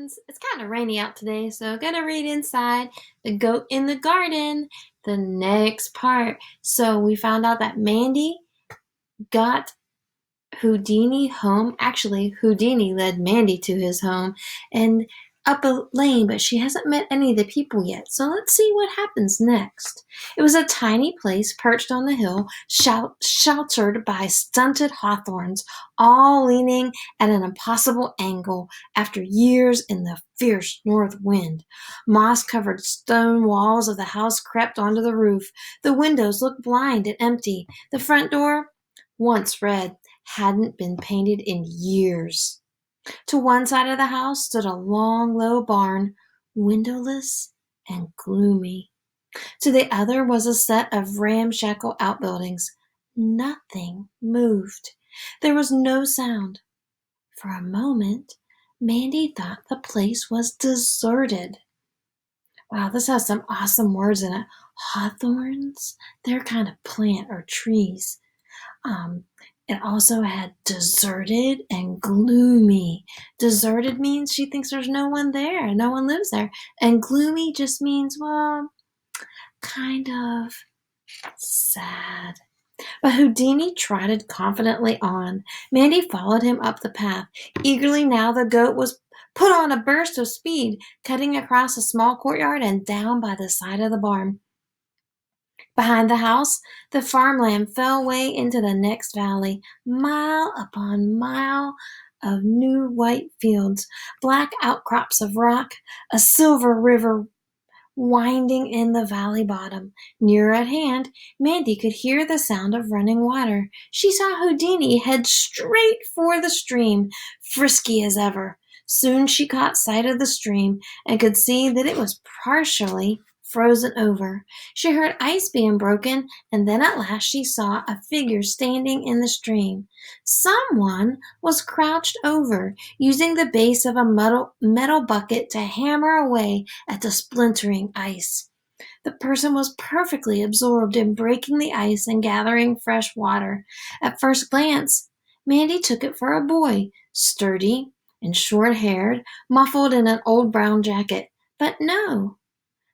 friends. It's kind of rainy out today, so I'm gonna read inside The Goat in the Garden, the next part. So we found out that Mandy got Houdini home. Actually, Houdini led Mandy to his home and up a lane, but she hasn't met any of the people yet. So let's see what happens next. It was a tiny place perched on the hill, sheltered by stunted hawthorns, all leaning at an impossible angle after years in the fierce north wind. Moss-covered stone walls of the house crept onto the roof. The windows looked blind and empty. The front door, once red, hadn't been painted in years. To one side of the house stood a long, low barn, windowless and gloomy. To the other was a set of ramshackle outbuildings. Nothing moved. There was no sound. For a moment, Mandy thought the place was deserted. Wow, this has some awesome words in it. Hawthorns, they're kind of plant or trees. It also had deserted and gloomy. Deserted means she thinks there's no one there, no one lives there. And gloomy just means, well, kind of sad. But Houdini trotted confidently on. Mandy followed him up the path. Eagerly now the goat was put on a burst of speed, cutting across a small courtyard and down by the side of the barn. Behind the house, the farmland fell away into the next valley, mile upon mile of new white fields, black outcrops of rock, a silver river winding in the valley bottom. Near at hand, Mandy could hear the sound of running water. She saw Houdini head straight for the stream, frisky as ever. Soon she caught sight of the stream and could see that it was partially frozen over. She heard ice being broken, and then at last she saw a figure standing in the stream. Someone was crouched over, using the base of a metal bucket to hammer away at the splintering ice. The person was perfectly absorbed in breaking the ice and gathering fresh water. At first glance, Mandy took it for a boy, sturdy and short-haired, muffled in an old brown jacket. But no.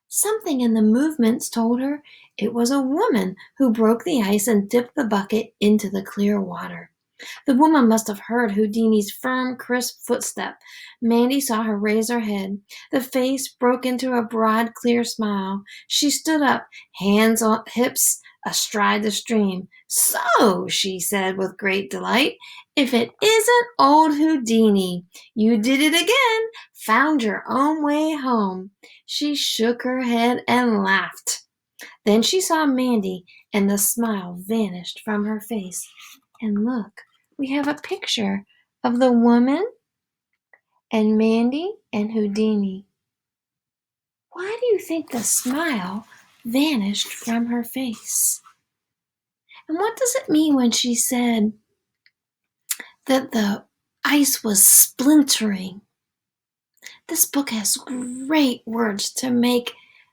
Something in the movements told her it was a woman who broke the ice and dipped the bucket into the clear water. The woman must have heard Houdini's firm, crisp footstep. Mandy saw her raise her head. The face broke into a broad, clear smile. She stood up, hands on hips, astride the stream. "So," she said with great delight, "if it isn't old Houdini! You did it again! Found your own way home!" She shook her head and laughed. Then she saw Mandy, and the smile vanished from her face. And look, we have a picture of the woman and Mandy and Houdini. Why do you think the smile vanished from her face? And what does it mean when she said that the ice was splintering? This book has great words to make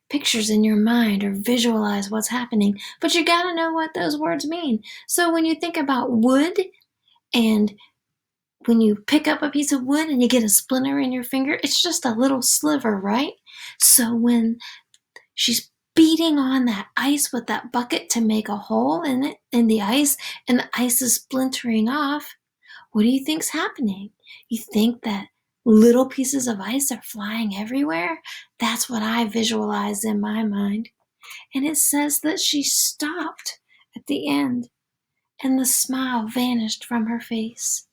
pictures in your mind or visualize what's happening, but you gotta know what those words mean. So when you think about wood, and when you pick up a piece of wood and you get a splinter in your finger, it's just a little sliver, right? So when she's beating on that ice with that bucket to make a hole in it, in the ice, and the ice is splintering off, what do you think's happening? You think that little pieces of ice are flying everywhere? That's what I visualize in my mind. And it says that she stopped at the end, and the smile vanished from her face.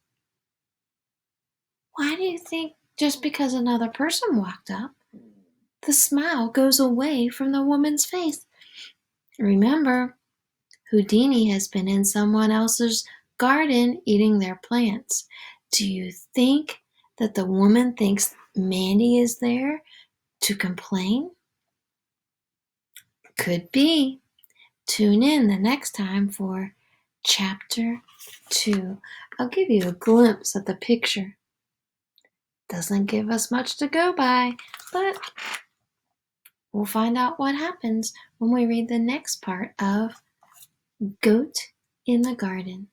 Why do you think just because another person walked up, the smile goes away from the woman's face? Remember, Houdini has been in someone else's garden eating their plants. Do you think that the woman thinks Mandy is there to complain? Could be. Tune in the next time for Chapter 2. I'll give you a glimpse of the picture. Doesn't give us much to go by, but we'll find out what happens when we read the next part of Goat in the Garden.